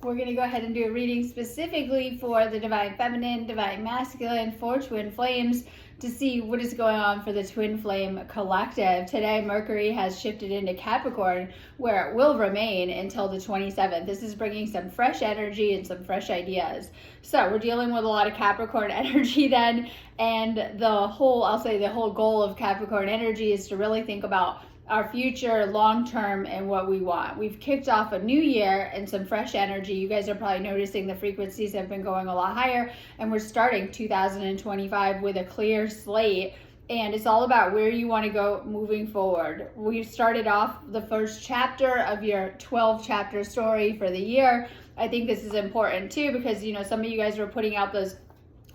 We're going to go ahead and do a reading specifically for the Divine Feminine, Divine Masculine, for Twin Flames, to see what is going on for the Twin Flame Collective. Today, Mercury has shifted into Capricorn, where it will remain until the 27th. This is bringing some fresh energy and some fresh ideas. So we're dealing with a lot of Capricorn energy then, and the whole goal of Capricorn energy is to really think about our future long term and what we want. We've kicked off a new year and some fresh energy. You guys are probably noticing the frequencies have been going a lot higher, and we're starting 2025 with a clear slate, and it's all about where you want to go moving forward. We've started off the first chapter of your 12 chapter story for the year. I think this is important too, because some of you guys were putting out those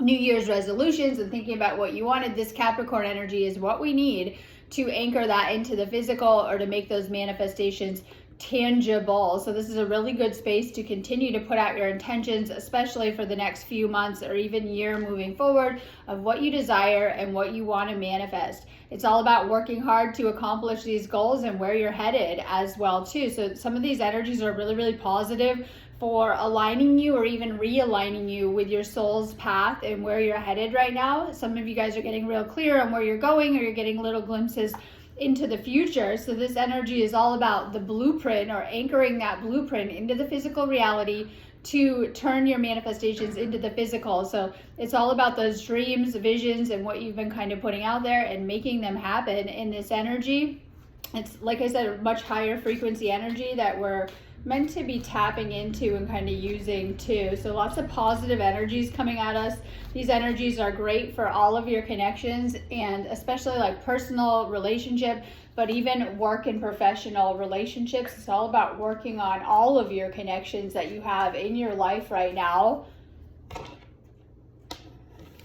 New Year's resolutions and thinking about what you wanted. This Capricorn energy is what we need to anchor that into the physical, or to make those manifestations tangible. So this is a really good space to continue to put out your intentions, especially for the next few months or even year moving forward, of what you desire and what you want to manifest. It's all about working hard to accomplish these goals and where you're headed as well too. So some of these energies are really, really positive for aligning you or even realigning you with your soul's path and where you're headed right now. Some of you guys are getting real clear on where you're going, or you're getting little glimpses into the future. So this energy is all about the blueprint, or anchoring that blueprint into the physical reality to turn your manifestations into the physical. So it's all about those dreams, visions, and what you've been kind of putting out there and making them happen in this energy. It's, like I said, a much higher frequency energy that we're meant to be tapping into and kind of using too. So lots of positive energies coming at us. These energies are great for all of your connections, and especially like personal relationship, but even work and professional relationships. It's all about working on all of your connections that you have in your life right now.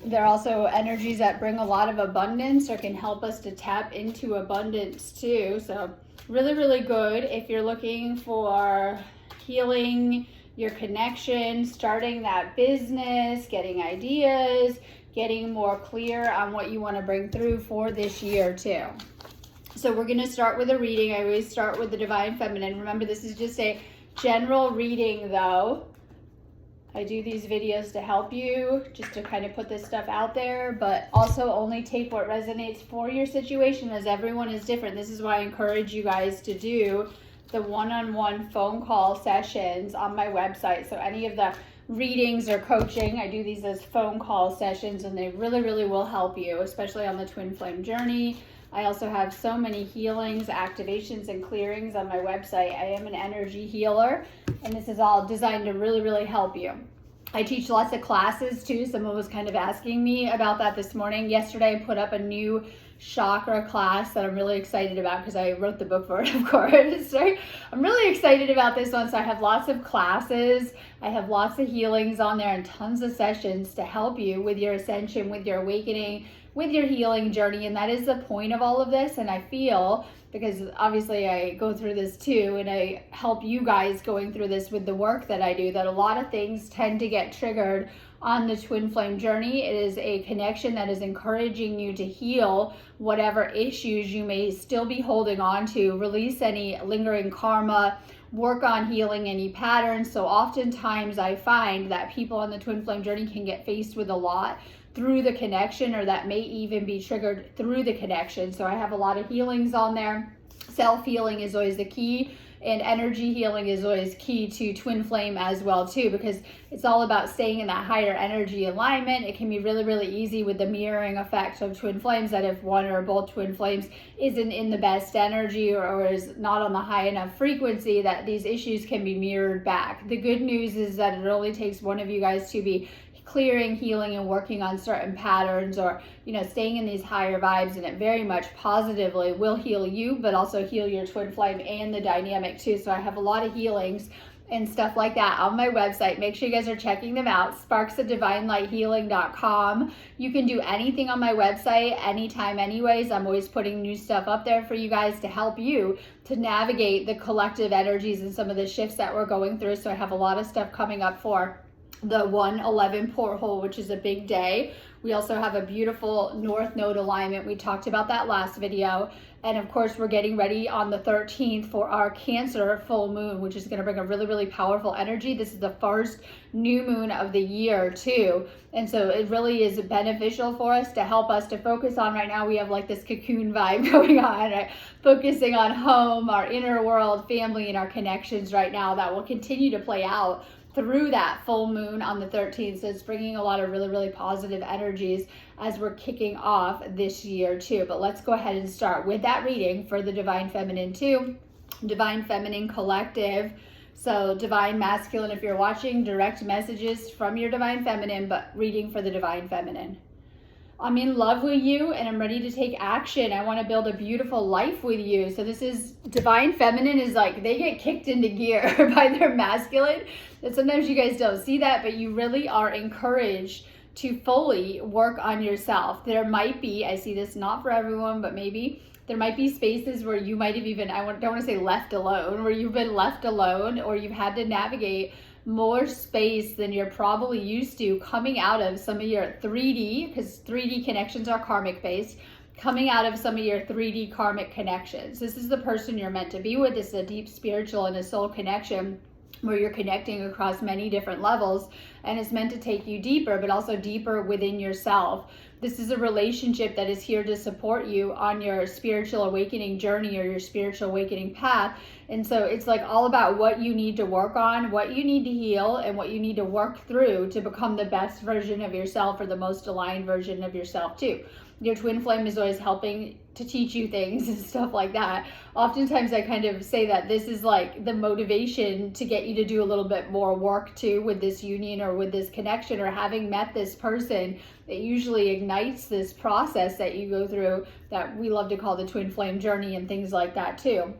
There are also energies that bring a lot of abundance, or can help us to tap into abundance too. So really, really good if you're looking for healing your connection, starting that business, getting ideas, getting more clear on what you want to bring through for this year too. So we're going to start with a reading. I always start with the Divine Feminine. Remember, this is just a general reading though. I do these videos to help you, just to kind of put this stuff out there, but also only take what resonates for your situation, as everyone is different. This is why I encourage you guys to do the one-on-one phone call sessions on my website. So any of the readings or coaching, I do these as phone call sessions, and they really, really will help you, especially on the twin flame journey. I also have so many healings, activations, and clearings on my website. I am an energy healer, and this is all designed to really, really help you. I teach lots of classes too. Someone was kind of asking me about that this morning. Yesterday, I put up a new chakra class that I'm really excited about, because I wrote the book for it, of course. Right? I'm really excited about this one. So I have lots of classes. I have lots of healings on there, and tons of sessions to help you with your ascension, with your awakening, with your healing journey. And that is the point of all of this. And I feel, because obviously I go through this too, and I help you guys going through this with the work that I do, that a lot of things tend to get triggered on the twin flame journey. It is a connection that is encouraging you to heal whatever issues you may still be holding on to, release any lingering karma, work on healing any patterns. So oftentimes I find that people on the twin flame journey can get faced with a lot through the connection, or that may even be triggered through the connection. So I have a lot of healings on there. Self-healing is always the key, and energy healing is always key to twin flame as well too, because it's all about staying in that higher energy alignment. It can be really, really easy with the mirroring effect of twin flames, that if one or both twin flames isn't in the best energy, or is not on the high enough frequency, that these issues can be mirrored back. The good news is that it only takes one of you guys to be clearing, healing, and working on certain patterns, or staying in these higher vibes, and it very much positively will heal you, but also heal your twin flame and the dynamic too. So I have a lot of healings and stuff like that on my website. Make sure you guys are checking them out, sparksofdivinelighealing.com. You can do anything on my website anytime anyways. I'm always putting new stuff up there for you guys to help you to navigate the collective energies and some of the shifts that we're going through. So I have a lot of stuff coming up for the 111 porthole, which is a big day. We also have a beautiful North Node alignment. We talked about that last video. And of course, we're getting ready on the 13th for our Cancer full moon, which is going to bring a really, really powerful energy. This is the first new moon of the year too. And so it really is beneficial for us to help us to focus on right now. We have like this cocoon vibe going on, right? Focusing on home, our inner world, family, and our connections right now that will continue to play out through that full moon on the 13th. So it's bringing a lot of really, really positive energies as we're kicking off this year too. But let's go ahead and start with that reading for the Divine Feminine 2, Divine Feminine Collective. So Divine Masculine, if you're watching, direct messages from your Divine Feminine, but reading for the Divine Feminine. I'm in love with you and I'm ready to take action. I want to build a beautiful life with you. So this is Divine Feminine is like they get kicked into gear by their masculine. And sometimes you guys don't see that, but you really are encouraged to fully work on yourself. There might be, I see this not for everyone, but maybe there might be spaces where you might have even, don't want to say left alone, where you've been left alone or you've had to navigate more space than you're probably used to coming out of some of your 3D, because 3D connections are karmic based, coming out of some of your 3D karmic connections. This is the person you're meant to be with. This is a deep spiritual and a soul connection where you're connecting across many different levels, and it's meant to take you deeper, but also deeper within yourself. This is a relationship that is here to support you on your spiritual awakening journey or your spiritual awakening path. And so it's like all about what you need to work on, what you need to heal, and what you need to work through to become the best version of yourself or the most aligned version of yourself too. Your twin flame is always helping to teach you things and stuff like that. Oftentimes I kind of say that this is like the motivation to get you to do a little bit more work too with this union or with this connection or having met this person. It usually ignites this process that you go through that we love to call the twin flame journey and things like that too.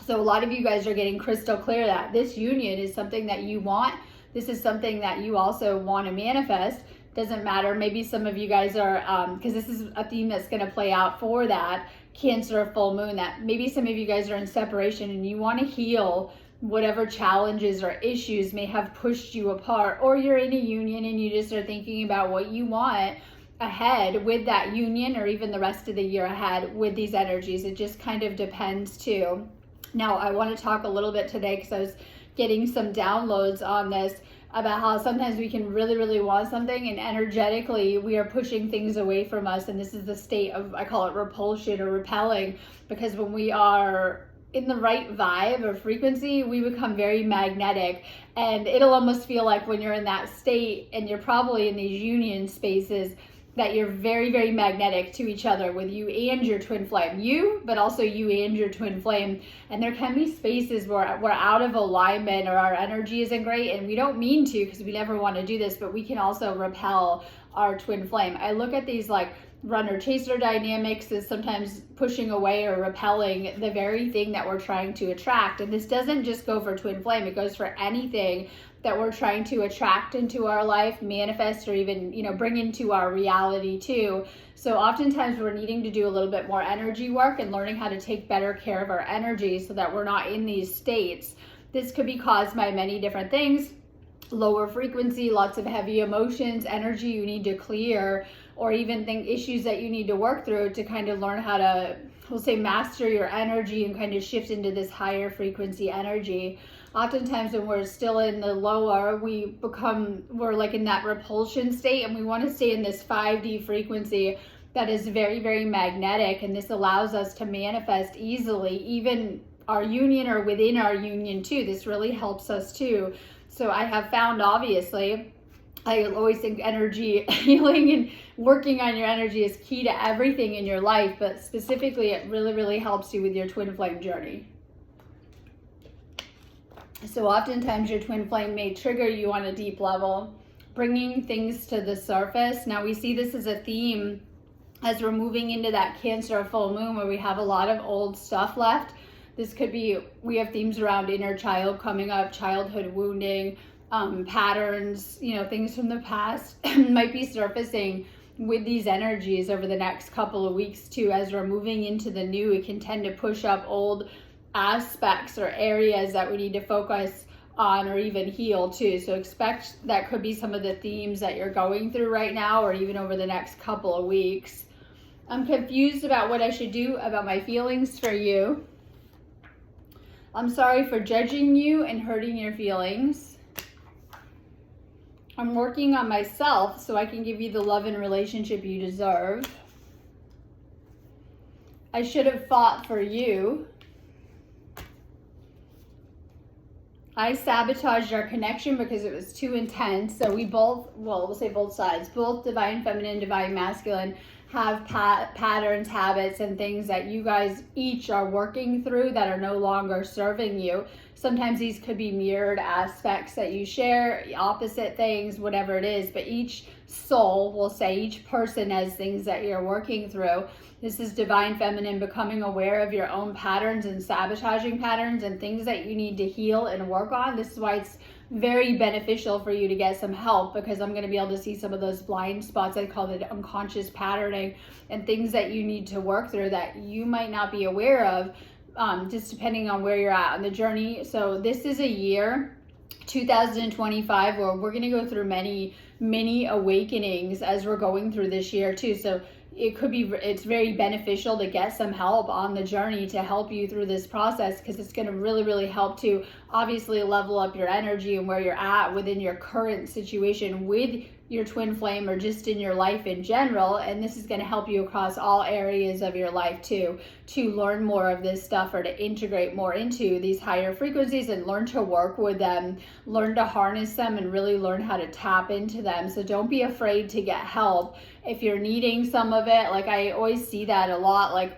So a lot of you guys are getting crystal clear that this union is something that you want. This is something that you also want to manifest. Doesn't matter. Maybe some of you guys are, because this is a theme that's going to play out for that Cancer full moon, that maybe some of you guys are in separation and you want to heal whatever challenges or issues may have pushed you apart, or you're in a union and you just are thinking about what you want ahead with that union or even the rest of the year ahead with these energies. It just kind of depends too. Now, I want to talk a little bit today because I was getting some downloads on this about how sometimes we can really, really want something and energetically we are pushing things away from us. And this is the state of, I call it repulsion or repelling, because when we are in the right vibe or frequency, we become very magnetic. And it'll almost feel like when you're in that state and you're probably in these union spaces that you're very, very magnetic to each other with you and your twin flame. You, but also you and your twin flame. And there can be spaces where we're out of alignment or our energy isn't great, and we don't mean to because we never want to do this, but we can also repel our twin flame. I look at these like runner-chaser dynamics as sometimes pushing away or repelling the very thing that we're trying to attract. And this doesn't just go for twin flame, it goes for anything that we're trying to attract into our life, manifest, or even, bring into our reality too. So oftentimes we're needing to do a little bit more energy work and learning how to take better care of our energy so that we're not in these states. This could be caused by many different things. Lower frequency, lots of heavy emotions, energy you need to clear, or even issues that you need to work through to kind of learn how to, we'll say, master your energy and kind of shift into this higher frequency energy. Oftentimes when we're still in the lower, we're like in that repulsion state, and we want to stay in this 5D frequency that is very, very magnetic. And this allows us to manifest easily, even our union or within our union too. This really helps us too. So I have found, obviously, I always think energy healing and working on your energy is key to everything in your life, but specifically it really, really helps you with your twin flame journey. So oftentimes your twin flame may trigger you on a deep level, bringing things to the surface. Now we see this as a theme as we're moving into that Cancer full moon where we have a lot of old stuff left. This could be, we have themes around inner child coming up, childhood wounding, patterns, things from the past might be surfacing with these energies over the next couple of weeks too. As we're moving into the new, it can tend to push up old aspects or areas that we need to focus on or even heal too. So expect that could be some of the themes that you're going through right now or even over the next couple of weeks. I'm confused about what I should do about my feelings for you. I'm sorry for judging you and hurting your feelings. I'm working on myself so I can give you the love and relationship you deserve. I should have fought for you. I sabotaged our connection because it was too intense. So we both, well, we'll say both sides, both divine feminine, divine masculine, have patterns, habits, and things that you guys each are working through that are no longer serving you. Sometimes these could be mirrored aspects that you share, opposite things, whatever it is, but each soul, will say, each person has things that you're working through. This is divine feminine, becoming aware of your own patterns and sabotaging patterns and things that you need to heal and work on. This is why it's very beneficial for you to get some help, because I'm going to be able to see some of those blind spots. I call it unconscious patterning and things that you need to work through that you might not be aware of, just depending on where you're at on the journey. So this is a year, 2025, where we're going to go through many awakenings as we're going through this year too. So it's very beneficial to get some help on the journey to help you through this process, because it's going to really help to obviously level up your energy and where you're at within your current situation with your twin flame or just in your life in general. And this is going to help you across all areas of your life too, to learn more of this stuff or to integrate more into these higher frequencies and learn to work with them, learn to harness them, and really learn how to tap into them. So don't be afraid to get help if you're needing some of it. Like I always see that a lot, like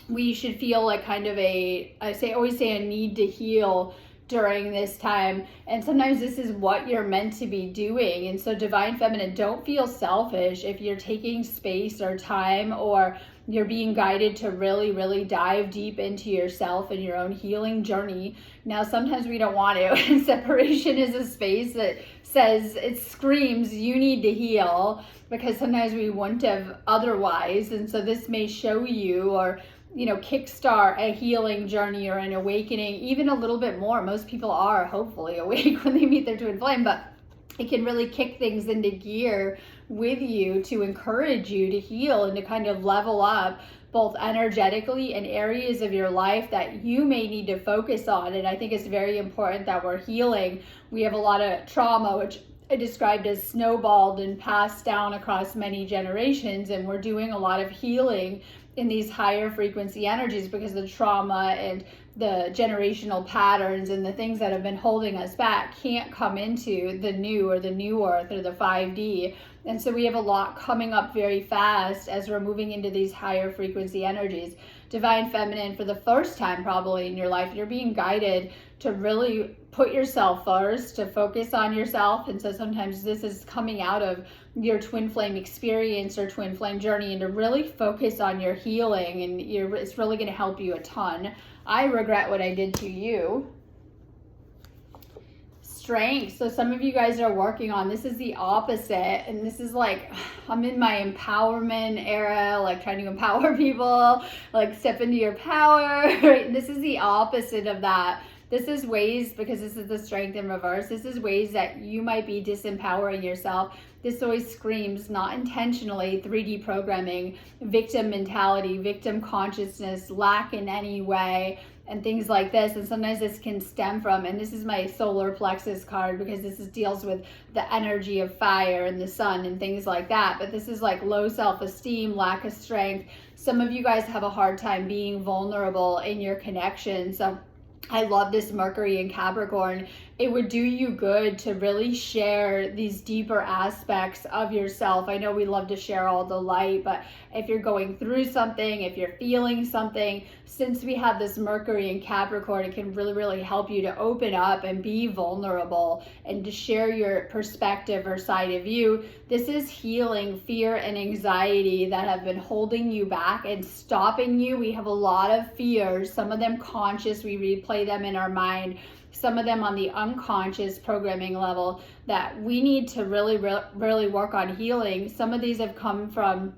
we should feel like kind of always say a need to heal during this time, and sometimes this is what you're meant to be doing. And so divine feminine, don't feel selfish if you're taking space or time, or you're being guided to really dive deep into yourself and your own healing journey. Now sometimes we don't want to, and separation is a space that says, it screams you need to heal, because sometimes we wouldn't have otherwise. And so this may show you, or kickstart a healing journey or an awakening, even a little bit more. Most people are hopefully awake when they meet their twin flame, but it can really kick things into gear with you to encourage you to heal and to kind of level up both energetically and areas of your life that you may need to focus on. And I think it's very important that we're healing. We have a lot of trauma, which I described as snowballed and passed down across many generations, and we're doing a lot of healing in these higher frequency energies because the trauma and the generational patterns and the things that have been holding us back can't come into the new or the new earth or the 5D. And so we have a lot coming up very fast as we're moving into these higher frequency energies. Divine feminine, for the first time probably in your life, you're being guided to really put yourself first, to focus on yourself. And so sometimes this is coming out of your twin flame experience or twin flame journey, and to really focus on your healing, and it's really going to help you a ton. I regret what I did to you. Strength. So some of you guys are working on, this is the opposite, and this is like, I'm in my empowerment era, like trying to empower people, like step into your power, right? This is the opposite of that. This is ways, because this is the strength in reverse, this is ways that you might be disempowering yourself. This always screams, not intentionally, 3D programming, victim mentality, victim consciousness, lack in any way, and things like this. And sometimes this can stem from, and this is my solar plexus card, because this deals with the energy of fire and the sun and things like that. But this is like low self-esteem, lack of strength. Some of you guys have a hard time being vulnerable in your connection. So I love this Mercury in Capricorn. It would do you good to really share these deeper aspects of yourself. I know we love to share all the light, but if you're going through something, if you're feeling something, since we have this Mercury in Capricorn, it can really help you to open up and be vulnerable and to share your perspective or side of you. This is healing fear and anxiety that have been holding you back and stopping you. We have a lot of fears, some of them conscious, we replay them in our mind, some of them on the unconscious programming level that we need to really work on healing. Some of these have come from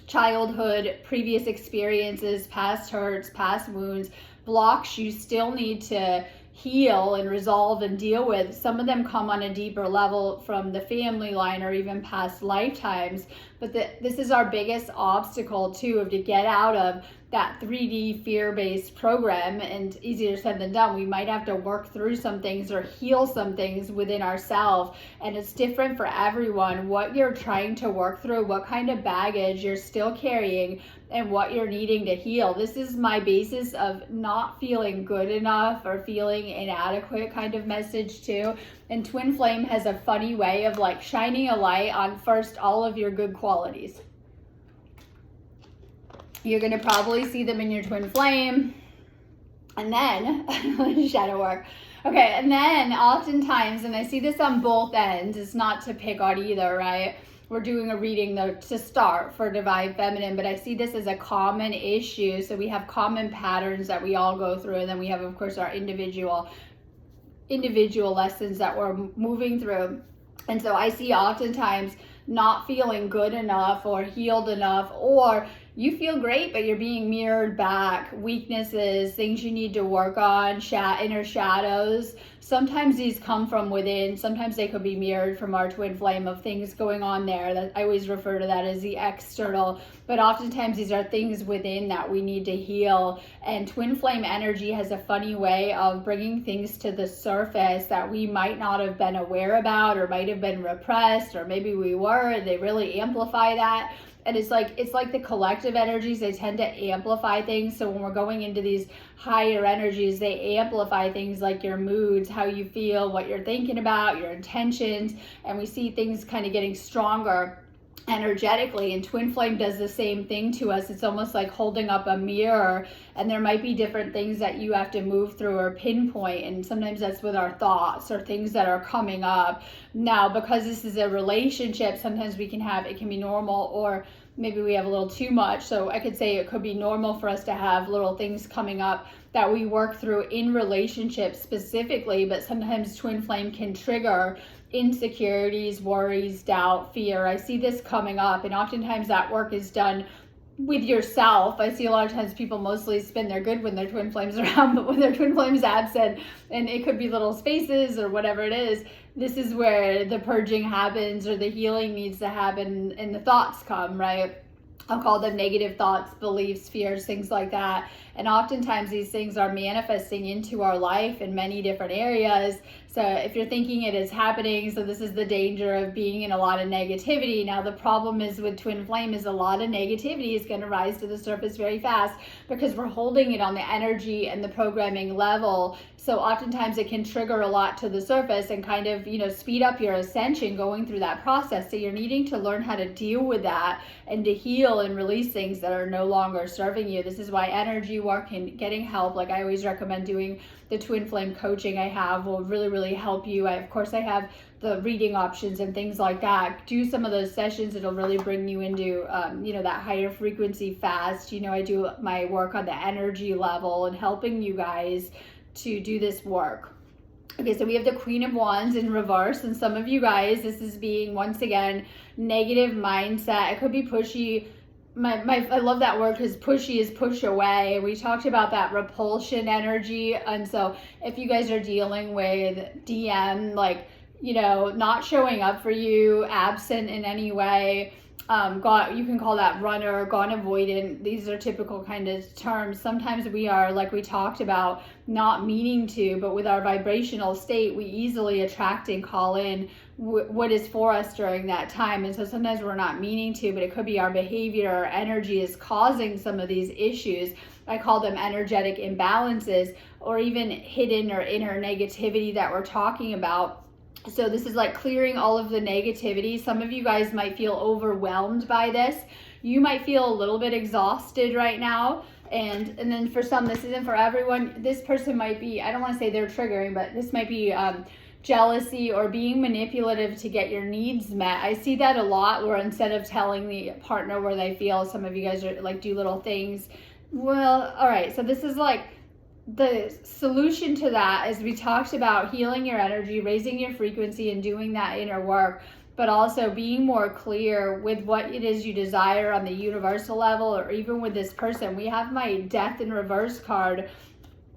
childhood, previous experiences, past hurts, past wounds, blocks you still need to heal and resolve and deal with. Some of them come on a deeper level from the family line or even past lifetimes. But this is our biggest obstacle too, of to get out of that 3D fear-based program, and easier said than done. We might have to work through some things or heal some things within ourselves, and it's different for everyone what you're trying to work through, what kind of baggage you're still carrying, and what you're needing to heal. This is my basis of not feeling good enough or feeling inadequate kind of message too. And Twin Flame has a funny way of like shining a light on first all of your good qualities. You're going to probably see them in your Twin Flame. And then, shadow work. Okay, and then oftentimes, and I see this on both ends, it's not to pick on either, right? We're doing a reading though to start for Divine Feminine, but I see this as a common issue. So we have common patterns that we all go through, and then we have, of course, our individual lessons that we're moving through. And so I see oftentimes not feeling good enough or healed enough, or you feel great, but you're being mirrored back, weaknesses, things you need to work on, inner shadows. Sometimes these come from within. Sometimes they could be mirrored from our Twin Flame of things going on there. That I always refer to that as the external, but oftentimes these are things within that we need to heal. And Twin Flame energy has a funny way of bringing things to the surface that we might not have been aware about, or might have been repressed, or maybe we were. They really amplify that. And it's like the collective energies, they tend to amplify things. So when we're going into these higher energies, they amplify things like your moods, how you feel, what you're thinking about, your intentions. And we see things kind of getting stronger energetically, and Twin Flame does the same thing to us. It's almost like holding up a mirror, and there might be different things that you have to move through or pinpoint, and sometimes that's with our thoughts or things that are coming up. Now, because this is a relationship, sometimes it can be normal, or maybe we have a little too much. So I could say it could be normal for us to have little things coming up that we work through in relationships specifically, but sometimes Twin Flame can trigger insecurities, worries, doubt, fear. I see this coming up, and oftentimes that work is done with yourself. I see a lot of times people mostly spin their good when their Twin Flame's around, but when their Twin Flame's absent, and it could be little spaces or whatever it is, this is where the purging happens, or the healing needs to happen, and the thoughts come, right? I'll call them negative thoughts, beliefs, fears, things like that. And oftentimes these things are manifesting into our life in many different areas. So if you're thinking it is happening, so this is the danger of being in a lot of negativity. Now the problem is with Twin Flame is a lot of negativity is going to rise to the surface very fast, because we're holding it on the energy and the programming level. So oftentimes it can trigger a lot to the surface and kind of, speed up your ascension going through that process. So you're needing to learn how to deal with that and to heal and release things that are no longer serving you. This is why energy work and getting help, like I always recommend doing the Twin Flame coaching I have, will really, really help you. Of course, I have the reading options and things like that. Do some of those sessions. It'll really bring you into, that higher frequency fast. I do my work on the energy level and helping you guys to do this work. Okay, so we have the Queen of Wands in reverse, and some of you guys, this is being, once again, negative mindset. It could be pushy. I love that word, because pushy is push away. We talked about that repulsion energy. And so if you guys are dealing with DM, not showing up for you, absent in any way, you can call that runner, gone avoidant. These are typical kind of terms. Sometimes we are, like we talked about, not meaning to, but with our vibrational state, we easily attract and call in what is for us during that time. And so sometimes we're not meaning to, but it could be our behavior or energy is causing some of these issues. I call them energetic imbalances, or even hidden or inner negativity that we're talking about. So this is like clearing all of the negativity. Some of you guys might feel overwhelmed by this. You might feel a little bit exhausted right now. And then for some, this isn't for everyone. This person might be, I don't want to say they're triggering, but this might be jealousy or being manipulative to get your needs met. I see that a lot, where instead of telling the partner where they feel, some of you guys are like, do little things. Well, all right. So this is like, the solution to that is, we talked about healing your energy, raising your frequency, and doing that inner work, but also being more clear with what it is you desire on the universal level, or even with this person. We have my Death in Reverse card,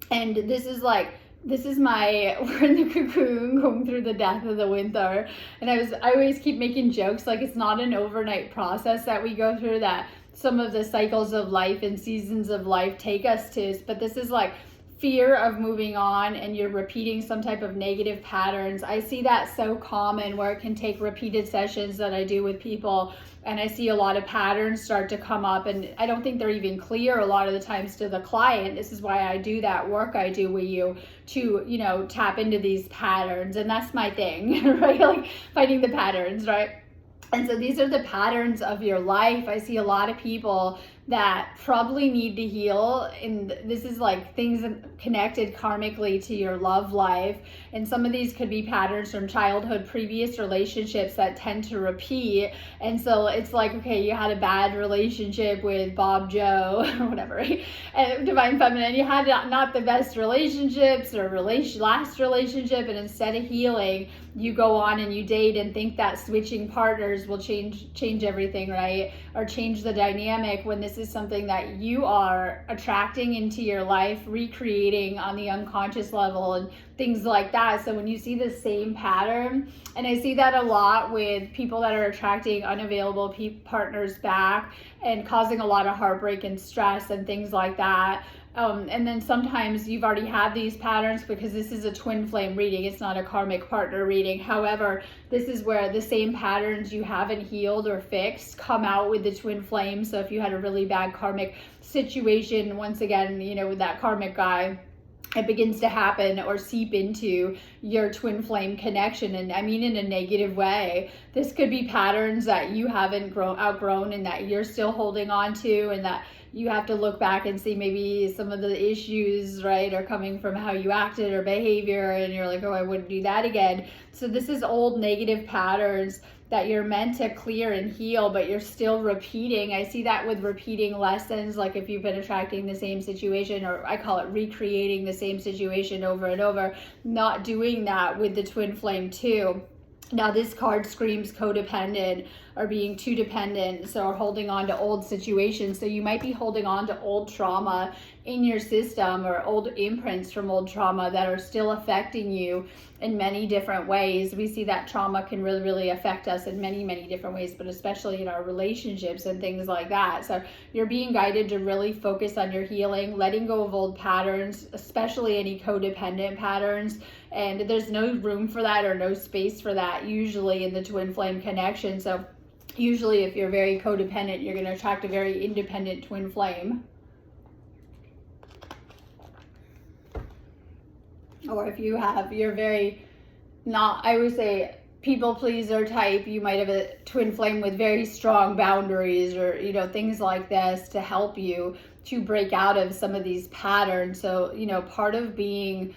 and this is like this is we're in the cocoon going through the death of the winter. And I always keep making jokes, like it's not an overnight process that we go through, that some of the cycles of life and seasons of life take us to, but this is like fear of moving on and you're repeating some type of negative patterns. I see that so common where it can take repeated sessions that I do with people, and I see a lot of patterns start to come up, and I don't think they're even clear a lot of the times to the client. This is why I do that work I do with you, to, you know, tap into these patterns. And that's my thing, right? Like finding the patterns, right? And so these are the patterns of your life. I see a lot of people that probably need to heal, and this is like things connected karmically to your love life. And some of these could be patterns from childhood, previous relationships that tend to repeat. And so it's like, okay, you had a bad relationship with Bob Joe or whatever, right? And Divine Feminine, you had not the best relationships or last relationship, and instead of healing, you go on and you date and think that switching partners will change everything, right? Or change the dynamic, when this is something that you are attracting into your life, recreating on the unconscious level and things like that. So when you see the same pattern, and I see that a lot with people that are attracting unavailable partners back and causing a lot of heartbreak and stress and things like that. And then sometimes you've already had these patterns, because this is a twin flame reading. It's not a karmic partner reading. However, this is where the same patterns you haven't healed or fixed come out with the twin flame. So if you had a really bad karmic situation, once again, you know, with that karmic guy, it begins to happen or seep into your twin flame connection. And I mean in a negative way. This could be patterns that you haven't outgrown and that you're still holding on to, and that you have to look back and see maybe some of the issues, right, are coming from how you acted or behavior, and you're like, oh, I wouldn't do that again. So this is old negative patterns that you're meant to clear and heal, but you're still repeating. I see that with repeating lessons, like if you've been attracting the same situation, or I call it recreating the same situation over and over, not doing that with the twin flame too. Now this card screams codependent, or being too dependent, so holding on to old situations. So you might be holding on to old trauma in your system, or old imprints from old trauma that are still affecting you in many different ways. We see that trauma can really, really affect us in many, many different ways, but especially in our relationships and things like that. So you're being guided to really focus on your healing, letting go of old patterns, especially any codependent patterns. And there's no room for that, or no space for that usually in the twin flame connection. So usually if you're very codependent, you're going to attract a very independent twin flame. Or if you're very not, I would say, people pleaser type, you might have a twin flame with very strong boundaries, or, you know, things like this to help you to break out of some of these patterns. So, you know, part of being,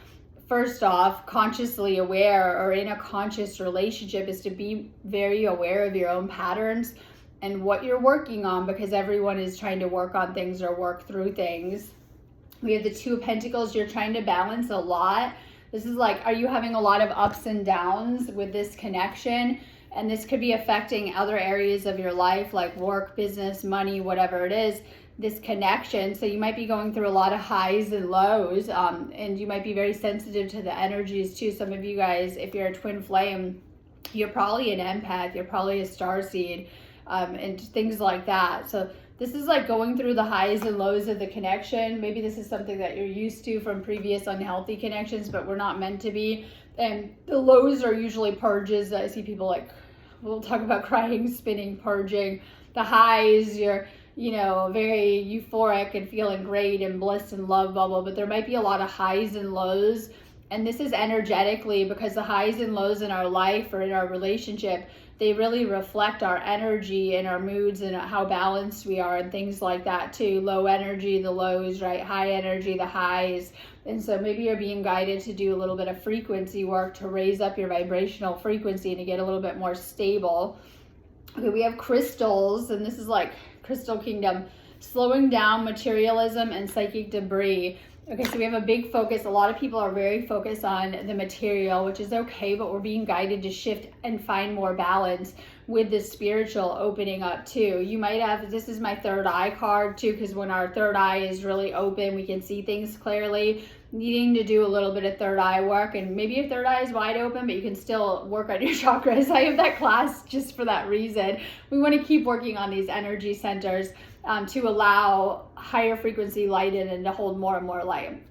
first off, consciously aware, or in a conscious relationship, is to be very aware of your own patterns and what you're working on, because everyone is trying to work on things or work through things. We have the Two of Pentacles. You're trying to balance a lot. This is like, are you having a lot of ups and downs with this connection? And this could be affecting other areas of your life, like work, business, money, whatever it is, this connection. So you might be going through a lot of highs and lows, and you might be very sensitive to the energies too. Some of you guys, if you're a twin flame, you're probably an empath, you're probably a starseed, and things like that. So this is like going through the highs and lows of the connection. Maybe this is something that you're used to from previous unhealthy connections, but we're not meant to be. And the lows are usually purges. I see people like, we'll talk about crying, spinning, purging. The highs, you're, you know, very euphoric and feeling great and bliss and love bubble, but there might be a lot of highs and lows. And this is energetically, because the highs and lows in our life or in our relationship, they really reflect our energy and our moods and how balanced we are and things like that too. Low energy, the lows, right? High energy, the highs. And so maybe you're being guided to do a little bit of frequency work to raise up your vibrational frequency and to get a little bit more stable. Okay, we have crystals, and this is like Crystal Kingdom, slowing down materialism and psychic debris. Okay, so we have a big focus. A lot of people are very focused on the material, which is okay, but we're being guided to shift and find more balance with the spiritual opening up too. You might have, this is my third eye card too, because when our third eye is really open, we can see things clearly. needing to do a little bit of third eye work, and maybe your third eye is wide open, but you can still work on your chakras. I have that class just for that reason. We want to keep working on these energy centers to allow higher frequency light in and to hold more and more light.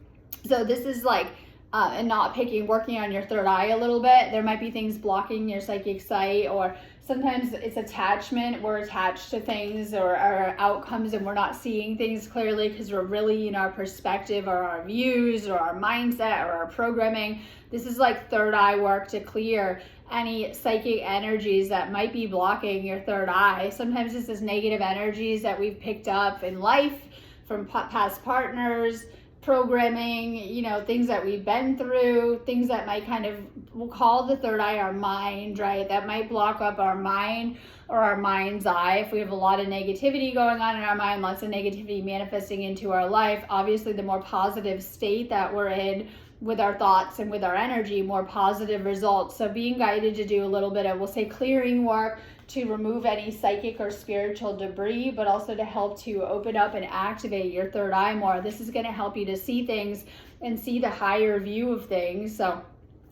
So this is like, and not working on your third eye a little bit. There might be things blocking your psychic sight, or sometimes it's attachment. We're attached to things or our outcomes, and we're not seeing things clearly because we're really in our perspective or our views or our mindset or our programming. This is like third eye work to clear any psychic energies that might be blocking your third eye. Sometimes this is negative energies that we've picked up in life from past partners, programming, you know, things that we've been through, things that might kind of, we'll call the third eye our mind, right? That might block up our mind or our mind's eye. If we have a lot of negativity going on in our mind, lots of negativity manifesting into our life, obviously the more positive state that we're in with our thoughts and with our energy, more positive results. So being guided to do a little bit of, we'll say, clearing work to remove any psychic or spiritual debris, but also to help to open up and activate your third eye more. This is going to help you to see things and see the higher view of things. So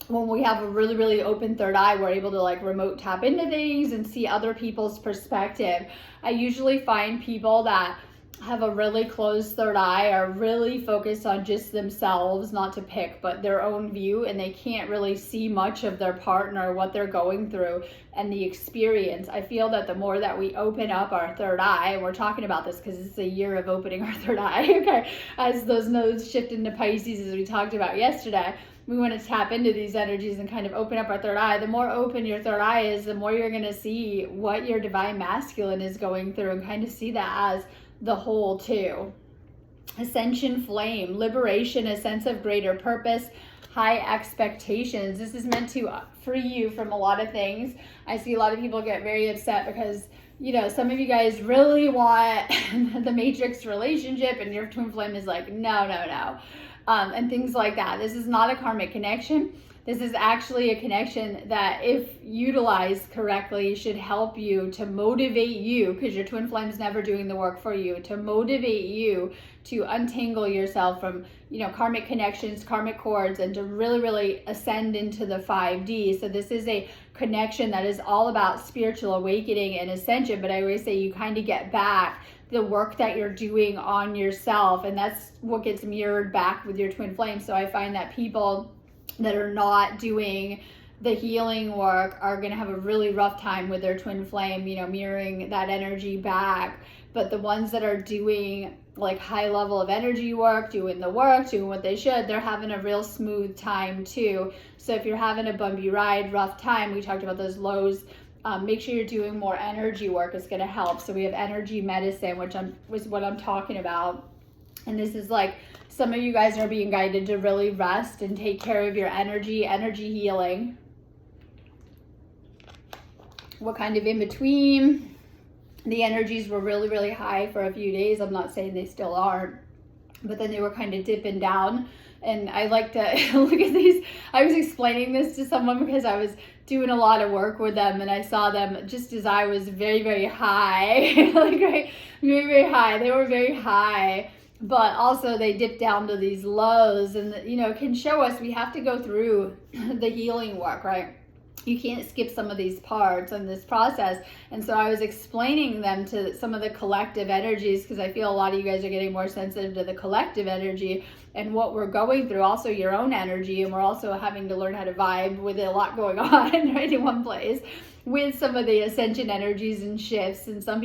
when we have a really, really open third eye, we're able to like remote tap into things and see other people's perspective. I usually find people that have a really closed third eye are really focused on just themselves, not to pick, but their own view, and they can't really see much of their partner, what they're going through, and the experience. I feel that the more that we open up our third eye, and we're talking about this because it's a year of opening our third eye, okay, as those nodes shift into Pisces, as we talked about yesterday, we want to tap into these energies and kind of open up our third eye. The more open your third eye is, the more you're going to see what your divine masculine is going through and kind of see that as the whole too. Ascension flame, liberation, a sense of greater purpose, high expectations. This is meant to free you from a lot of things. I see a lot of people get very upset because, you know, some of you guys really want the matrix relationship and your twin flame is like, no, and things like that. This is not a karmic connection. This is actually a connection that, if utilized correctly, should help you to motivate you, because your twin flame is never doing the work for you, to motivate you to untangle yourself from, you know, karmic connections, karmic cords, and to really, really ascend into the 5D. So this is a connection that is all about spiritual awakening and ascension. But I always say you kind of get back the work that you're doing on yourself, and that's what gets mirrored back with your twin flame. So I find that people that are not doing the healing work are going to have a really rough time with their twin flame, you know, mirroring that energy back. But the ones that are doing like high level of energy work, doing the work, doing what they should, they're having a real smooth time too. So if you're having a bumpy ride, rough time, we talked about those lows, make sure you're doing more energy work. It's going to help. So we have energy medicine, which was what I'm talking about. And this is like, some of you guys are being guided to really rest and take care of your energy healing. What kind of in between? The energies were really, really high for a few days. I'm not saying they still aren't, but then they were kind of dipping down. And I like to look at these. I was explaining this to someone because I was doing a lot of work with them, and I saw them just as I was very, very high, like right, very, very high. They were very high, but also they dip down to these lows, and you know, it can show us we have to go through the healing work, right? You can't skip some of these parts in this process. And so I was explaining them to some of the collective energies, because I feel a lot of you guys are getting more sensitive to the collective energy and what we're going through, also your own energy, and we're also having to learn how to vibe with a lot going on right in one place with some of the ascension energies and shifts. And some of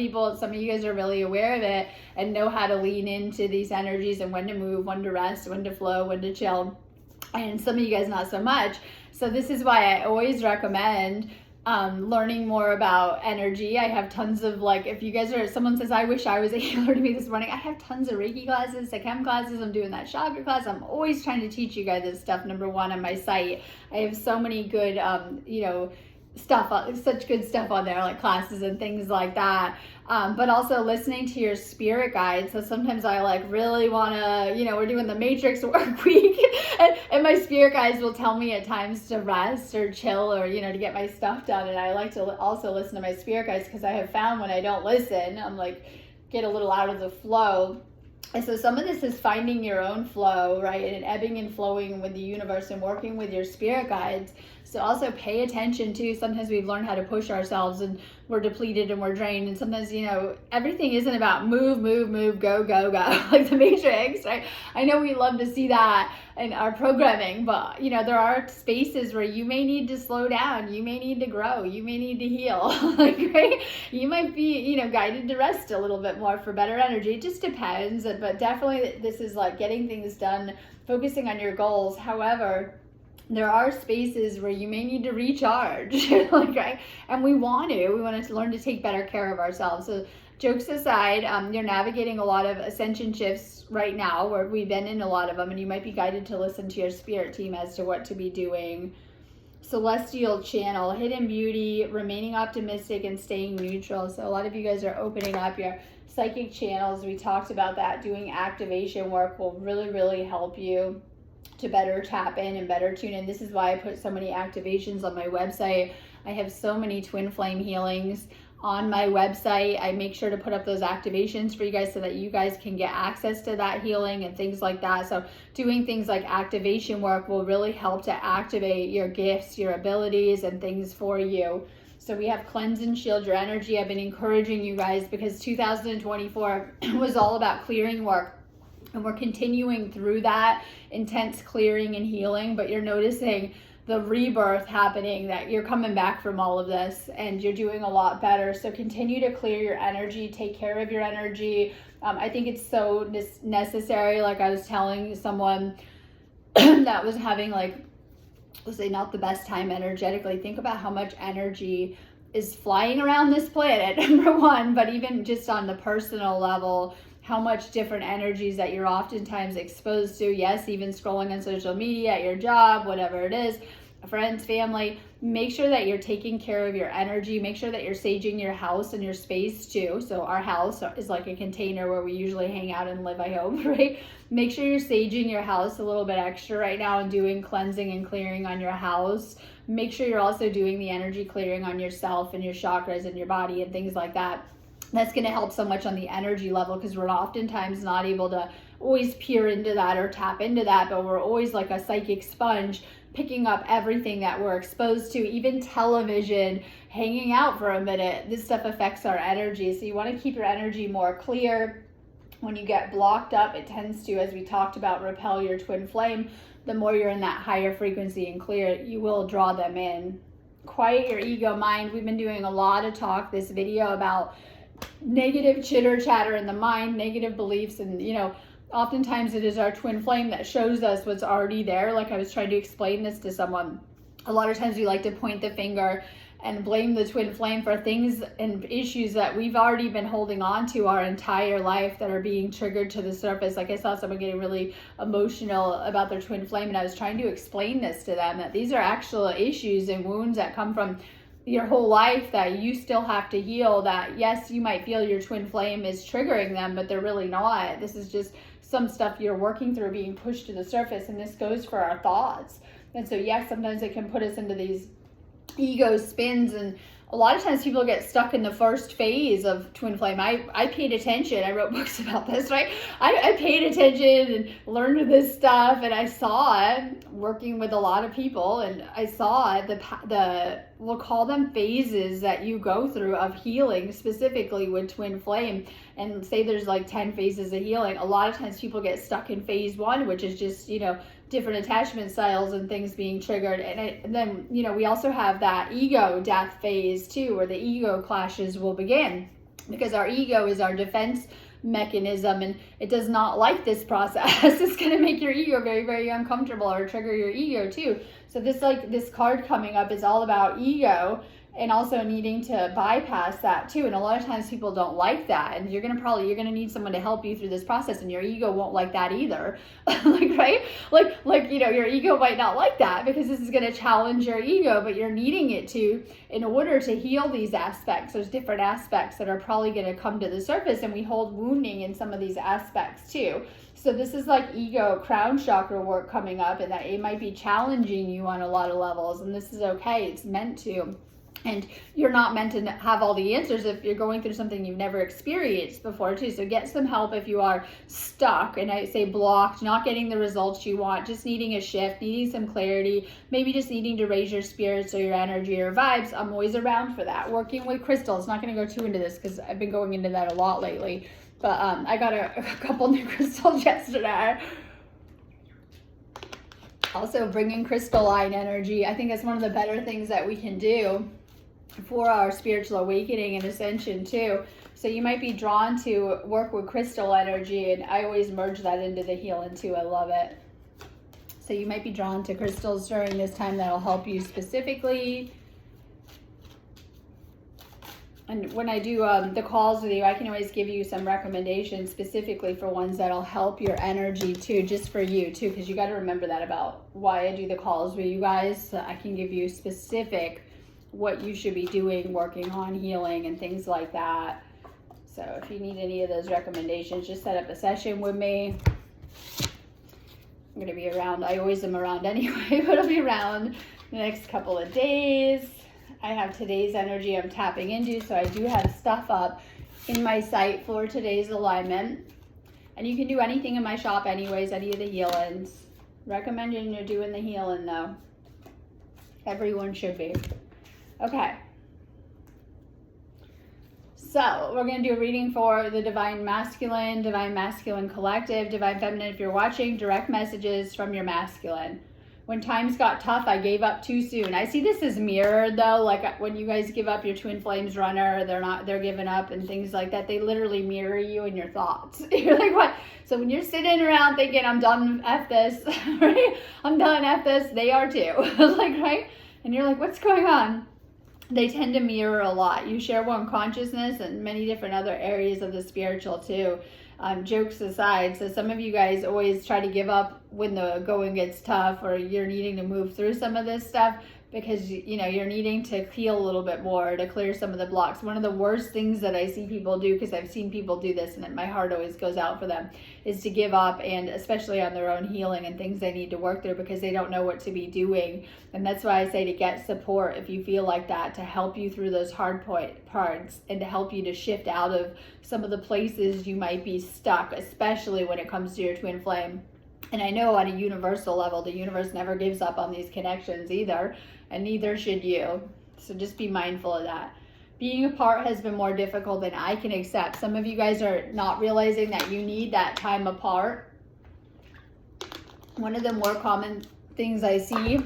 you guys are really aware of it and know how to lean into these energies and when to move, when to rest, when to flow, when to chill. And some of you guys not so much. So this is why I always recommend learning more about energy. I have tons of, like, if you guys are, someone says, I wish I was a healer to me this morning. I have tons of Reiki classes, Sechem classes. I'm doing that chakra class. I'm always trying to teach you guys this stuff. Number one, on my site, I have so many good, you know, such good stuff on there, like classes and things like that. But also listening to your spirit guides. So sometimes I like really want to, you know, we're doing the matrix work week and my spirit guides will tell me at times to rest or chill or, you know, to get my stuff done. And I like to also listen to my spirit guides, because I have found when I don't listen, I'm like, get a little out of the flow. And so some of this is finding your own flow, right? And ebbing and flowing with the universe and working with your spirit guides. So also pay attention to, sometimes we've learned how to push ourselves and we're depleted and we're drained. And sometimes, you know, everything isn't about move, move, move, go, go, go, like the Matrix, right? I know we love to see that in our programming, but, you know, there are spaces where you may need to slow down. You may need to grow. You may need to heal, like, right? You might be, you know, guided to rest a little bit more for better energy. It just depends. But definitely this is like getting things done, focusing on your goals. However, there are spaces where you may need to recharge, like, right? And we want to learn to take better care of ourselves. So jokes aside, you're navigating a lot of ascension shifts right now, where we've been in a lot of them, and you might be guided to listen to your spirit team as to what to be doing. Celestial channel, hidden beauty, remaining optimistic, and staying neutral. So a lot of you guys are opening up your psychic channels. We talked about that. Doing activation work will really, really help you to better tap in and better tune in. This is why I put so many activations on my website. I have so many twin flame healings on my website. I make sure to put up those activations for you guys so that you guys can get access to that healing and things like that. So doing things like activation work will really help to activate your gifts, your abilities, and things for you. So we have cleanse and shield your energy. I've been encouraging you guys because 2024 was all about clearing work. And we're continuing through that intense clearing and healing, but you're noticing the rebirth happening, that you're coming back from all of this and you're doing a lot better. So continue to clear your energy, take care of your energy. I think it's so necessary. Like I was telling someone that was having, like, let's say, not the best time energetically. Think about how much energy is flying around this planet, number one, but even just on the personal level, how much different energies that you're oftentimes exposed to. Yes, even scrolling on social media, at your job, whatever it is, friends, family. Make sure that you're taking care of your energy. Make sure that you're saging your house and your space too. So our house is like a container where we usually hang out and live, I hope, right? Make sure you're saging your house a little bit extra right now and doing cleansing and clearing on your house. Make sure you're also doing the energy clearing on yourself and your chakras and your body and things like that. That's going to help so much on the energy level, because we're oftentimes not able to always peer into that or tap into that, but we're always like a psychic sponge, picking up everything that we're exposed to, even television, hanging out for a minute. This stuff affects our energy. So you want to keep your energy more clear. When you get blocked up, it tends to, as we talked about, repel your twin flame. The more you're in that higher frequency and clear, you will draw them in. Quiet your ego mind. We've been doing a lot of talk this video about negative chitter chatter in the mind, negative beliefs, and, you know, oftentimes it is our twin flame that shows us what's already there. Like I was trying to explain this to someone. A lot of times we like to point the finger and blame the twin flame for things and issues that we've already been holding on to our entire life that are being triggered to the surface. Like I saw someone getting really emotional about their twin flame, and I was trying to explain this to them, that these are actual issues and wounds that come from your whole life that you still have to heal. That yes, you might feel your twin flame is triggering them, but they're really not. This is just some stuff you're working through being pushed to the surface, and this goes for our thoughts. And so yes, sometimes it can put us into these ego spins, and a lot of times people get stuck in the first phase of twin flame. I paid attention. I wrote books about this, right? I paid attention and learned this stuff, and I saw it working with a lot of people, and I saw the we'll call them phases that you go through of healing, specifically with twin flame. And say there's like 10 phases of healing. A lot of times people get stuck in phase 1, which is just, you know, different attachment styles and things being triggered. And then, you know, we also have that ego death phase too, where the ego clashes will begin, because our ego is our defense mechanism, and it does not like this process. It's going to make your ego very, very uncomfortable, or trigger your ego too. So this card coming up is all about ego, and also needing to bypass that too. And a lot of times people don't like that, and you're gonna need someone to help you through this process, and your ego won't like that either. Like, right? Like, you know, your ego might not like that, because this is gonna challenge your ego, but you're needing it to, in order to heal these aspects. There's different aspects that are probably gonna come to the surface, and we hold wounding in some of these aspects too. So this is like ego crown chakra work coming up, and that it might be challenging you on a lot of levels, and this is okay. It's meant to. And you're not meant to have all the answers if you're going through something you've never experienced before too. So get some help if you are stuck, and I say blocked, not getting the results you want, just needing a shift, needing some clarity, maybe just needing to raise your spirits or your energy or vibes. I'm always around for that. Working with crystals, not going to go too into this because I've been going into that a lot lately. But I got a couple new crystals yesterday. Also bringing crystalline energy. I think that's one of the better things that we can do for our spiritual awakening and ascension too. So you might be drawn to work with crystal energy, and I always merge that into the healing too. I love it. So you might be drawn to crystals during this time that'll help you specifically. And when I do the calls with you, I can always give you some recommendations specifically for ones that'll help your energy too, just for you too, because you got to remember that about why I do the calls with you guys. So I can give you specific what you should be doing, working on healing and things like that. So if you need any of those recommendations, just set up a session with me. I'm going to be around. I always am around anyway, but I'll be around the next couple of days. I have today's energy I'm tapping into, so I do have stuff up in my site for today's alignment. And you can do anything in my shop anyways, any of the healings. Recommending you're doing the healing though. Everyone should be. Okay, so we're going to do a reading for the Divine Masculine Collective, Divine Feminine. If you're watching, direct messages from your masculine. When times got tough, I gave up too soon. I see this as mirrored though, like when you guys give up your twin flames runner, they're giving up and things like that. They literally mirror you in your thoughts. You're like, what? So when you're sitting around thinking, I'm done, F this, right? I'm done, F this, they are too. Like, right? And you're like, what's going on? They tend to mirror a lot. You share one consciousness and many different other areas of the spiritual too. Jokes aside, so some of you guys always try to give up when the going gets tough, or you're needing to move through some of this stuff because you're needing to heal a little bit more to clear some of the blocks. One of the worst things that I see people do, because I've seen people do this and my heart always goes out for them, is to give up, and especially on their own healing and things they need to work through because they don't know what to be doing. And that's why I say to get support if you feel like that, to help you through those hard parts and to help you to shift out of some of the places you might be stuck, especially when it comes to your twin flame. And I know on a universal level, the universe never gives up on these connections either, and neither should you. So just be mindful of that. Being apart has been more difficult than I can accept. Some of you guys are not realizing that you need that time apart. One of the more common things I see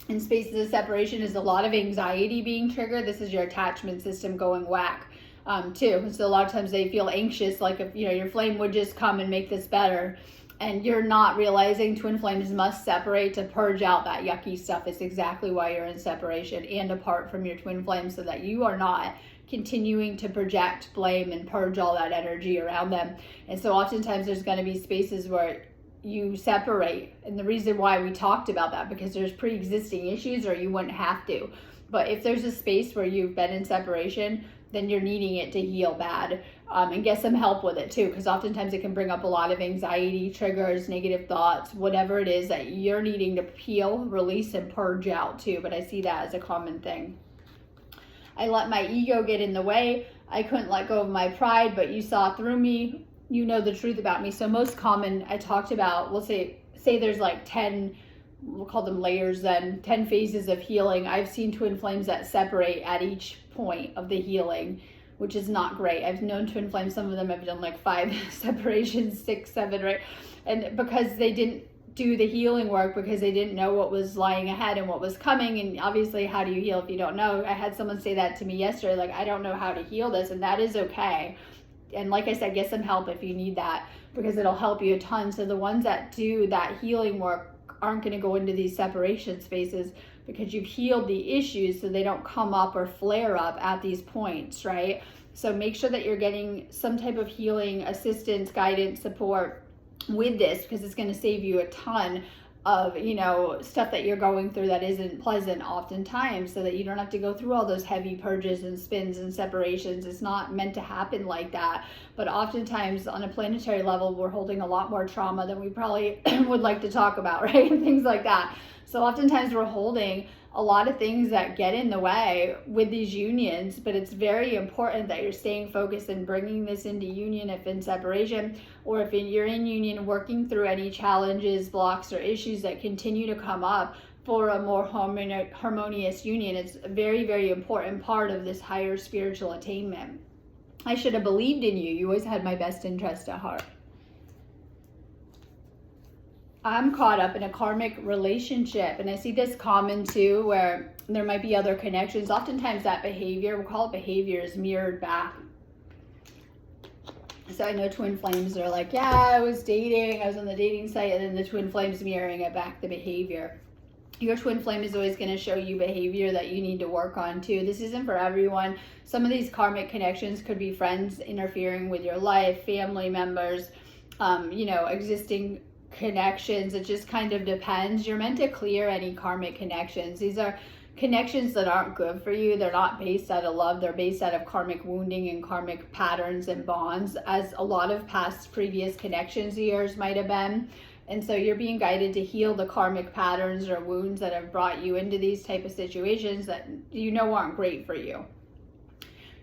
in spaces of separation is a lot of anxiety being triggered. This is your attachment system going whack too. So a lot of times they feel anxious, like if your flame would just come and make this better. And you're not realizing twin flames must separate to purge out that yucky stuff. It's exactly why you're in separation and apart from your twin flame, so that you are not continuing to project blame and purge all that energy around them. And so oftentimes there's going to be spaces where you separate. And the reason why we talked about that, because there's pre-existing issues or you wouldn't have to. But if there's a space where you've been in separation, then you're needing it to heal bad, and get some help with it too, because oftentimes it can bring up a lot of anxiety, triggers, negative thoughts, whatever it is that you're needing to heal, release, and purge out too. But I see that as a common thing. I let my ego get in the way. I couldn't let go of my pride, but you saw through me. You know the truth about me. So most common, I talked about, we'll say there's like 10, we'll call them layers then, 10 phases of healing. I've seen twin flames that separate at each point of the healing, which is not great. I've known twin flames, some of them have done like 5 separations, 6, 7, right? And because they didn't do the healing work, because they didn't know what was lying ahead and what was coming. And obviously, how do you heal if you don't know? I had someone say that to me yesterday, like, I don't know how to heal this, and that is okay. And like I said, get some help if you need that, because it'll help you a ton. So the ones that do that healing work aren't going to go into these separation spaces, because you've healed the issues so they don't come up or flare up at these points, right? So make sure that you're getting some type of healing assistance, guidance, support with this, because it's going to save you a ton of stuff that you're going through that isn't pleasant oftentimes, so that you don't have to go through all those heavy purges and spins and separations. It's not meant to happen like that, but oftentimes on a planetary level, we're holding a lot more trauma than we probably would like to talk about, right? And things like that. So oftentimes we're holding a lot of things that get in the way with these unions, but it's very important that you're staying focused and bringing this into union if in separation, or if you're in union, working through any challenges, blocks, or issues that continue to come up for a more harmonious union. It's a very, very important part of this higher spiritual attainment. I should have believed in you. You always had my best interest at heart. I'm caught up in a karmic relationship, and I see this common too, where there might be other connections. Oftentimes that behavior, we'll call it behavior, is mirrored back. So I know twin flames are like, yeah, I was on the dating site, and then the twin flame's mirroring it back, the behavior. Your twin flame is always going to show you behavior that you need to work on too. This isn't for everyone. Some of these karmic connections could be friends interfering with your life, family members, existing connections. It just kind of depends. You're meant to clear any karmic connections. These are connections that aren't good for you. They're not based out of love. They're based out of karmic wounding and karmic patterns and bonds, as a lot of previous connections of yours might have been. And so you're being guided to heal the karmic patterns or wounds that have brought you into these type of situations that aren't great for you.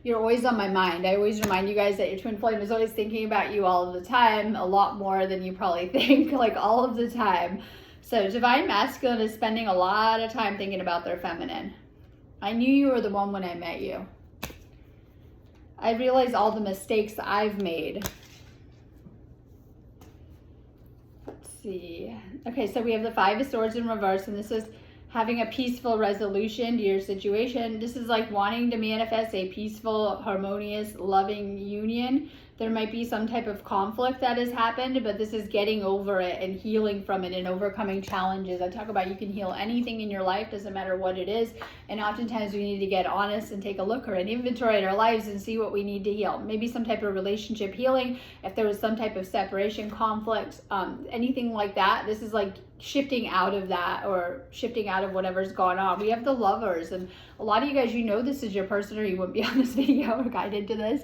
You're always on my mind. I always remind you guys that your twin flame is always thinking about you all of the time, a lot more than you probably think, like all of the time. So divine masculine is spending a lot of time thinking about their feminine. I knew you were the one when I met you. I realized all the mistakes I've made. Let's see. Okay, so we have the Five of Swords in reverse, and this is having a peaceful resolution to your situation. This is like wanting to manifest a peaceful, harmonious, loving union. There might be some type of conflict that has happened, but this is getting over it and healing from it and overcoming challenges. I talk about you can heal anything in your life, doesn't matter what it is. And oftentimes we need to get honest and take a look or an inventory at our lives and see what we need to heal. Maybe some type of relationship healing, if there was some type of separation, conflict, anything like that. This is like shifting out of that, or shifting out of whatever's gone on. We have the Lovers, and a lot of you guys, this is your person, or you wouldn't be on this video or guided to this.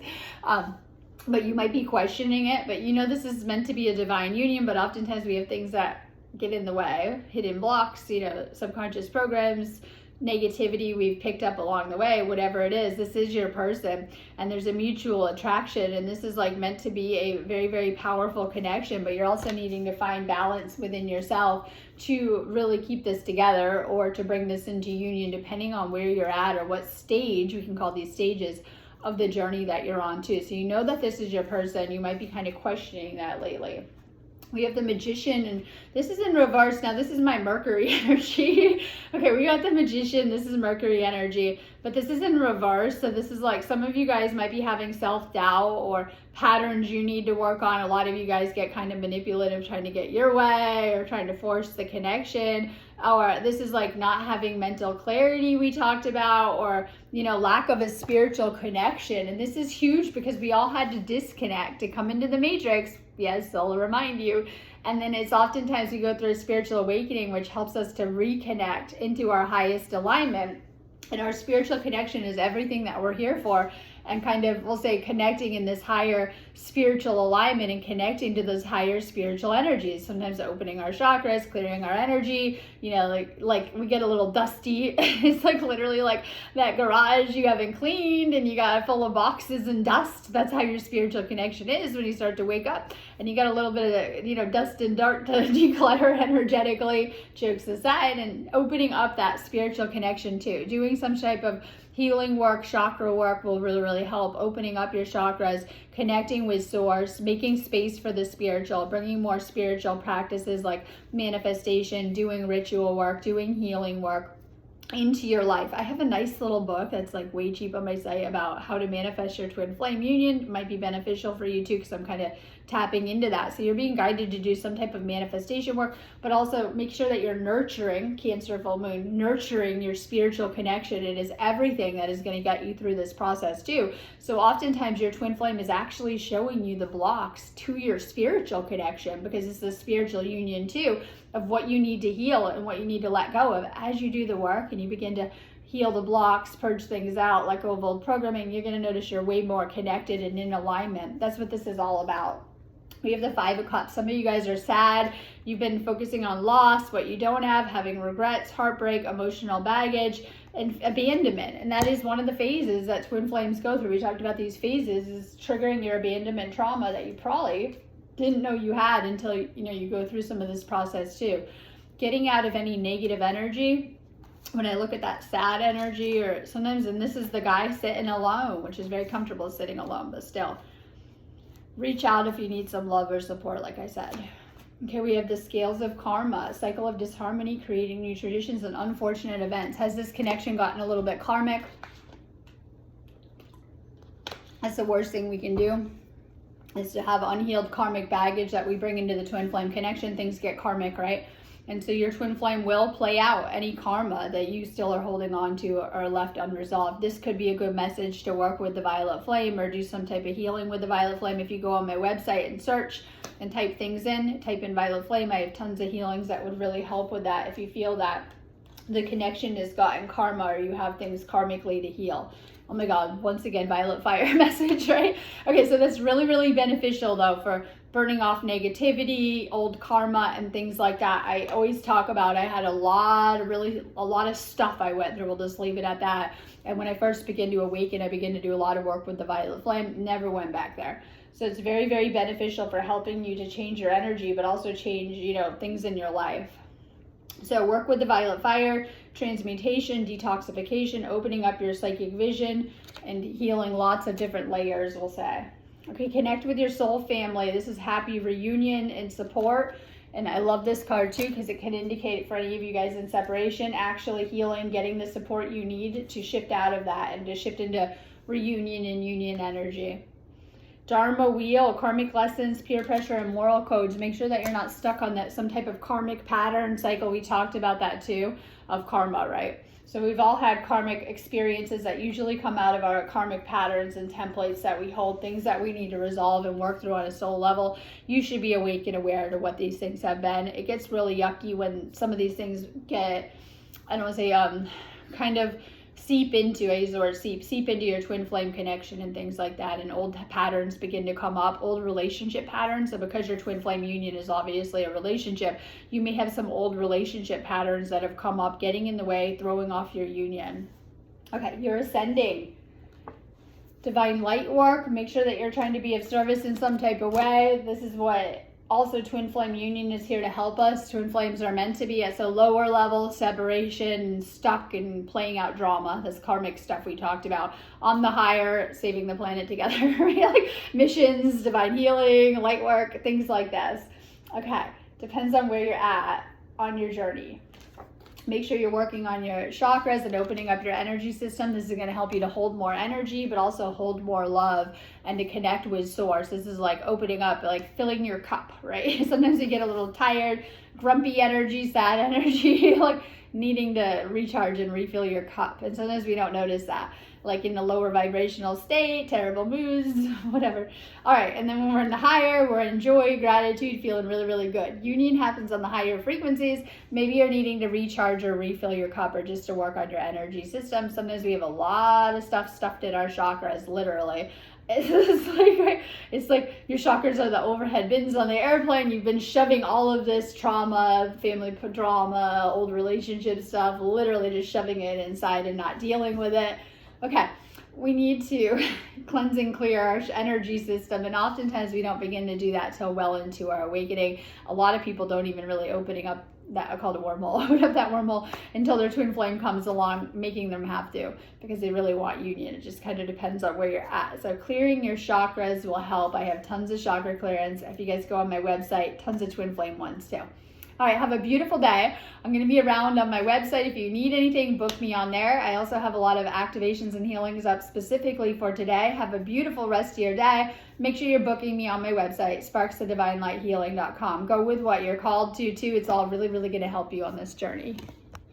But you might be questioning it, but this is meant to be a divine union, but oftentimes we have things that get in the way, hidden blocks, subconscious programs, negativity we've picked up along the way, whatever it is. This is your person, and there's a mutual attraction, and this is like meant to be a very, very powerful connection, but you're also needing to find balance within yourself to really keep this together, or to bring this into union, depending on where you're at or what stage, we can call these stages of the journey that you're on too. So that this is your person. You might be kind of questioning that lately. We have the Magician, and this is in reverse. Now, this is my Mercury energy. Okay, we got the Magician. This is Mercury energy, but this is in reverse. So this is like some of you guys might be having self-doubt or patterns you need to work on. A lot of you guys get kind of manipulative, trying to get your way or trying to force the connection. Or this is like not having mental clarity we talked about, or lack of a spiritual connection. And this is huge because we all had to disconnect to come into the matrix. Yes, I'll remind you. And then it's oftentimes we go through a spiritual awakening, which helps us to reconnect into our highest alignment. And our spiritual connection is everything that we're here for. And kind of, we'll say, connecting in this higher spiritual alignment and connecting to those higher spiritual energies. Sometimes opening our chakras, clearing our energy, like we get a little dusty. It's like literally like that garage you haven't cleaned and you got full of boxes and dust. That's how your spiritual connection is when you start to wake up. And you got a little bit of, dust and dirt to declutter energetically, jokes aside, and opening up that spiritual connection too. Doing some type of healing work, chakra work will really, really help. Opening up your chakras, connecting with source, making space for the spiritual, bringing more spiritual practices like manifestation, doing ritual work, doing healing work into your life. I have a nice little book that's like way cheap on my site about how to manifest your twin flame union. It might be beneficial for you too, because I'm kind of tapping into that. So you're being guided to do some type of manifestation work, but also make sure that you're nurturing, Cancer full moon, nurturing your spiritual connection. It is everything that is going to get you through this process too. So oftentimes your twin flame is actually showing you the blocks to your spiritual connection, because it's the spiritual union too of what you need to heal and what you need to let go of. As you do the work and you begin to heal the blocks, purge things out, let go of old programming, you're going to notice you're way more connected and in alignment. That's what this is all about. We have the 5 of Cups. Some of you guys are sad. You've been focusing on loss, what you don't have, having regrets, heartbreak, emotional baggage, and abandonment. And that is one of the phases that twin flames go through. We talked about these phases is triggering your abandonment trauma that you probably didn't know you had until you go through some of this process too. Getting out of any negative energy. When I look at that sad energy, or sometimes, and this is the guy sitting alone, which is very comfortable sitting alone, but still. Reach out if you need some love or support, like I said. Okay, we have the scales of karma, a cycle of disharmony, creating new traditions and unfortunate events. Has this connection gotten a little bit karmic? That's the worst thing we can do, is to have unhealed karmic baggage that we bring into the twin flame connection. Things get karmic, right? And so your twin flame will play out any karma that you still are holding on to or left unresolved. This could be a good message to work with the violet flame or do some type of healing with the violet flame. If you go on my website and search and type things in, type in violet flame, I have tons of healings that would really help with that if you feel that the connection has gotten karma or you have things karmically to heal. Oh my God, once again, violet fire message, right? Okay, so that's really, really beneficial though for burning off negativity, old karma, and things like that. I always talk about, I had a lot of stuff I went through. We'll just leave it at that. And when I first began to awaken, I began to do a lot of work with the violet flame, never went back there. So it's very, very beneficial for helping you to change your energy, but also change, things in your life. So work with the violet fire, transmutation, detoxification, opening up your psychic vision, and healing lots of different layers, we'll say. Okay, connect with your soul family. This is happy reunion and support. And I love this card too because it can indicate for any of you guys in separation, actually healing, getting the support you need to shift out of that and to shift into reunion and union energy. Dharma wheel, karmic lessons, peer pressure, and moral codes. Make sure that you're not stuck on that some type of karmic pattern cycle. We talked about that too, of karma, right? So we've all had karmic experiences that usually come out of our karmic patterns and templates that we hold, things that we need to resolve and work through on a soul level. You should be awake and aware to what these things have been. It gets really yucky when some of these things get, I don't want to say, kind of seep into, I use the word seep into your twin flame connection and things like that, and old patterns begin to come up, old relationship patterns. So because your twin flame union is obviously a relationship, you may have some old relationship patterns that have come up, getting in the way, throwing off your union. Okay, you're ascending. Divine light work, make sure that you're trying to be of service in some type of way. This is what also twin flame union is here to help us. Twin flames are meant to be at a lower level, separation, stuck and playing out drama, this karmic stuff we talked about. On the higher, saving the planet together, right? Like missions, divine healing, light work, things like this. Okay, depends on where you're at on your journey. Make sure you're working on your chakras and opening up your energy system. This is going to help you to hold more energy, but also hold more love and to connect with source. This is like opening up, like filling your cup, right? Sometimes you get a little tired, grumpy energy, sad energy, like needing to recharge and refill your cup. And sometimes we don't notice that, like in the lower vibrational state, terrible moods, whatever. All right, and then when we're in the higher, we're in joy, gratitude, feeling really, really good. Union happens on the higher frequencies. Maybe you're needing to recharge or refill your cup or just to work on your energy system. Sometimes we have a lot of stuff stuffed in our chakras, literally. It's like your chakras are the overhead bins on the airplane. You've been shoving all of this trauma, family drama, old relationship stuff, literally just shoving it inside and not dealing with it. Okay, we need to cleanse and clear our energy system, and oftentimes we don't begin to do that till well into our awakening. A lot of people don't even really opening up that, I call it a wormhole, open up that wormhole until their twin flame comes along, making them have to, because they really want union. It just kind of depends on where you're at. So clearing your chakras will help. I have tons of chakra clearance. If you guys go on my website, tons of twin flame ones too. All right, have a beautiful day. I'm going to be around on my website. If you need anything, book me on there. I also have a lot of activations and healings up specifically for today. Have a beautiful rest of your day. Make sure you're booking me on my website, sparksofdivinelightshealing.com. Go with what you're called to, too. It's all really, really going to help you on this journey.